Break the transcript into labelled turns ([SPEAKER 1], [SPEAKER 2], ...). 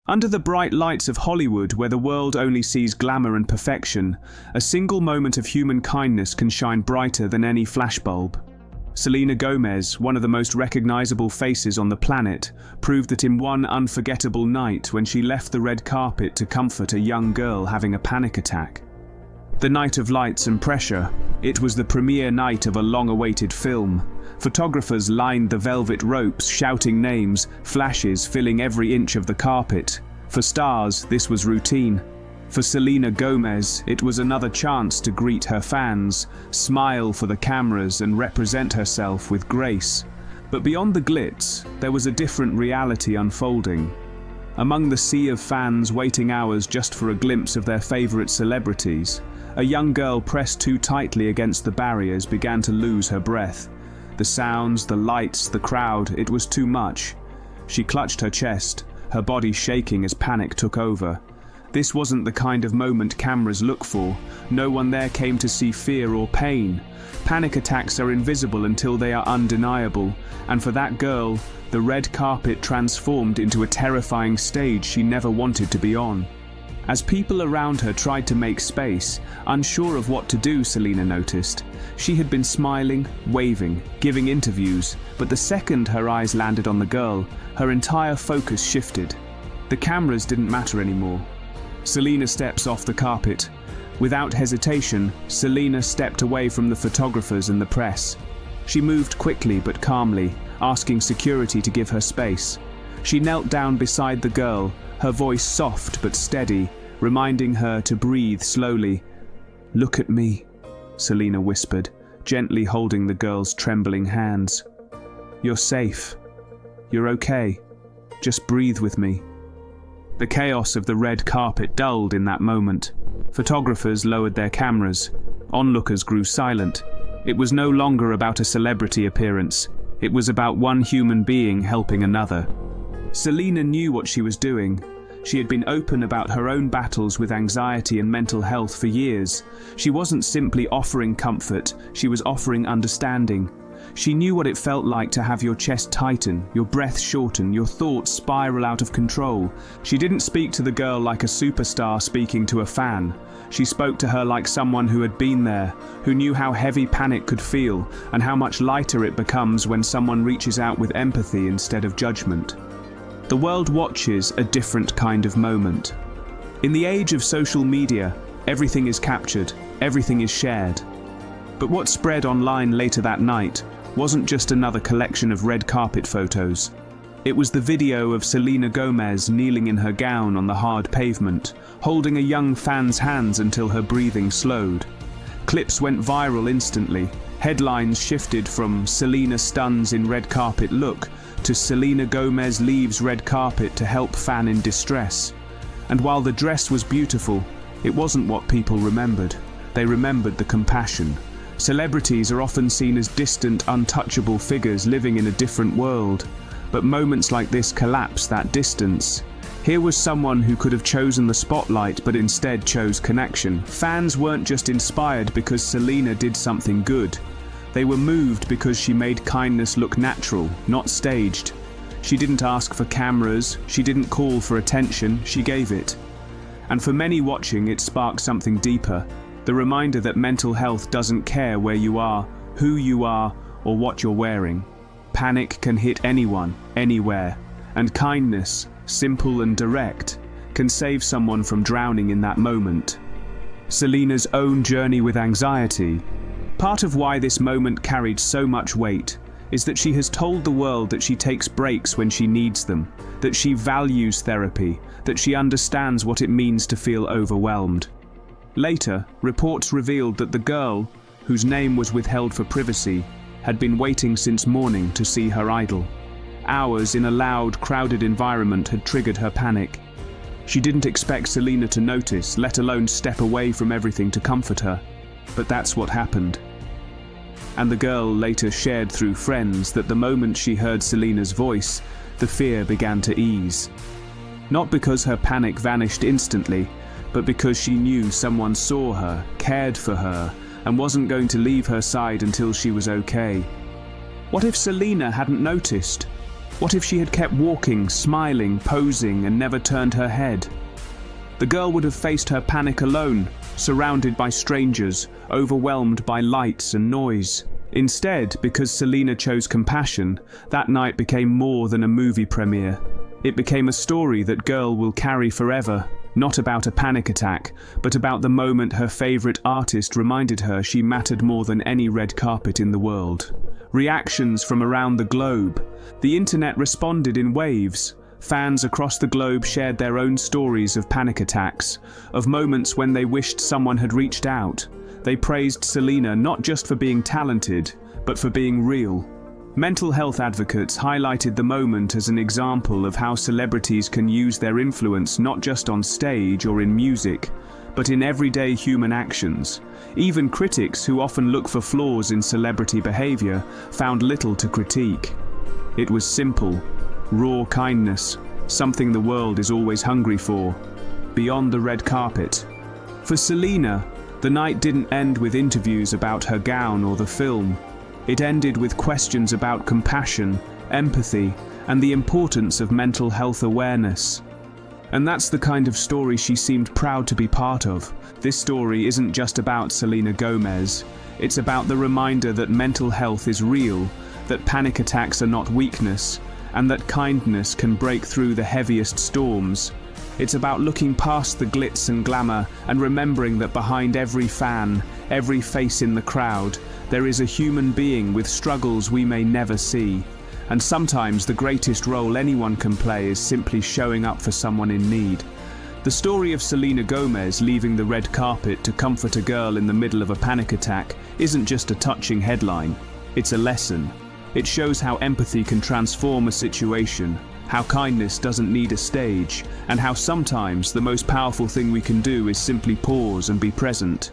[SPEAKER 1] Under the bright lights of Hollywood, where the world only sees glamour and perfection, a single moment of human kindness can shine brighter than any flashbulb. Selena Gomez, one of the most recognizable faces on the planet, proved that in one unforgettable night when she left the red carpet to comfort a young girl having a panic attack. The night of lights and pressure, it was the premiere night of a long-awaited film. Photographers lined the velvet ropes, shouting names, flashes filling every inch of the carpet. For stars, this was routine. For Selena Gomez, it was another chance to greet her fans, smile for the cameras and represent herself with grace. But beyond the glitz, there was a different reality unfolding. Among the sea of fans waiting hours just for a glimpse of their favorite celebrities, a young girl pressed too tightly against the barriers began to lose her breath. The sounds, the lights, the crowd, it was too much. She clutched her chest, her body shaking as panic took over. This wasn't the kind of moment cameras look for. No one there came to see fear or pain. Panic attacks are invisible until they are undeniable, and for that girl, the red carpet transformed into a terrifying stage she never wanted to be on. As people around her tried to make space, unsure of what to do, Selena noticed. She had been smiling, waving, giving interviews, but the second her eyes landed on the girl, her entire focus shifted. The cameras didn't matter anymore. Selena steps off the carpet. Without hesitation, Selena stepped away from the photographers and the press. She moved quickly but calmly, asking security to give her space. She knelt down beside the girl, her voice soft but steady, reminding her to breathe slowly. "Look at me," Selena whispered, gently holding the girl's trembling hands. "You're safe. You're okay. Just breathe with me." The chaos of the red carpet dulled in that moment. Photographers lowered their cameras. Onlookers grew silent. It was no longer about a celebrity appearance. It was about one human being helping another. Selena knew what she was doing. She had been open about her own battles with anxiety and mental health for years. She wasn't simply offering comfort, she was offering understanding. She knew what it felt like to have your chest tighten, your breath shorten, your thoughts spiral out of control. She didn't speak to the girl like a superstar speaking to a fan. She spoke to her like someone who had been there, who knew how heavy panic could feel and how much lighter it becomes when someone reaches out with empathy instead of judgment. The world watches a different kind of moment. In the age of social media, everything is captured, everything is shared. But what spread online later that night wasn't just another collection of red carpet photos. It was the video of Selena Gomez kneeling in her gown on the hard pavement, holding a young fan's hands until her breathing slowed. Clips went viral instantly. Headlines shifted from "Selena stuns in red carpet look" to "Selena Gomez leaves red carpet to help fan in distress." And while the dress was beautiful, it wasn't what people remembered. They remembered the compassion. Celebrities are often seen as distant, untouchable figures living in a different world. But moments like this collapse that distance. Here was someone who could have chosen the spotlight but instead chose connection. Fans weren't just inspired because Selena did something good. They were moved because she made kindness look natural, not staged. She didn't ask for cameras, she didn't call for attention, she gave it. And for many watching, it sparked something deeper. The reminder that mental health doesn't care where you are, who you are, or what you're wearing. Panic can hit anyone, anywhere. And kindness, simple and direct, can save someone from drowning in that moment. Selena's own journey with anxiety. Part of why this moment carried so much weight is that she has told the world that she takes breaks when she needs them, that she values therapy, that she understands what it means to feel overwhelmed. Later, reports revealed that the girl, whose name was withheld for privacy, had been waiting since morning to see her idol. Hours in a loud, crowded environment had triggered her panic. She didn't expect Selena to notice, let alone step away from everything to comfort her. But that's what happened. And the girl later shared through friends that the moment she heard Selena's voice, the fear began to ease. Not because her panic vanished instantly, but because she knew someone saw her, cared for her, and wasn't going to leave her side until she was okay. What if Selena hadn't noticed? What if she had kept walking, smiling, posing, and never turned her head? The girl would have faced her panic alone, surrounded by strangers, overwhelmed by lights and noise. Instead, because Selena chose compassion, that night became more than a movie premiere. It became a story that girl will carry forever, not about a panic attack, but about the moment her favorite artist reminded her she mattered more than any red carpet in the world. Reactions from around the globe. The internet responded in waves. Fans across the globe shared their own stories of panic attacks, of moments when they wished someone had reached out. They praised Selena not just for being talented, but for being real. Mental health advocates highlighted the moment as an example of how celebrities can use their influence not just on stage or in music, but in everyday human actions. Even critics, who often look for flaws in celebrity behavior, found little to critique. It was simple, raw kindness, something the world is always hungry for, beyond the red carpet. For Selena, the night didn't end with interviews about her gown or the film. It ended with questions about compassion, empathy, and the importance of mental health awareness. And that's the kind of story she seemed proud to be part of. This story isn't just about Selena Gomez. It's about the reminder that mental health is real, that panic attacks are not weakness, and that kindness can break through the heaviest storms. It's about looking past the glitz and glamour and remembering that behind every fan, every face in the crowd, there is a human being with struggles we may never see. And sometimes the greatest role anyone can play is simply showing up for someone in need. The story of Selena Gomez leaving the red carpet to comfort a girl in the middle of a panic attack isn't just a touching headline. It's a lesson. It shows how empathy can transform a situation, how kindness doesn't need a stage, and how sometimes the most powerful thing we can do is simply pause and be present.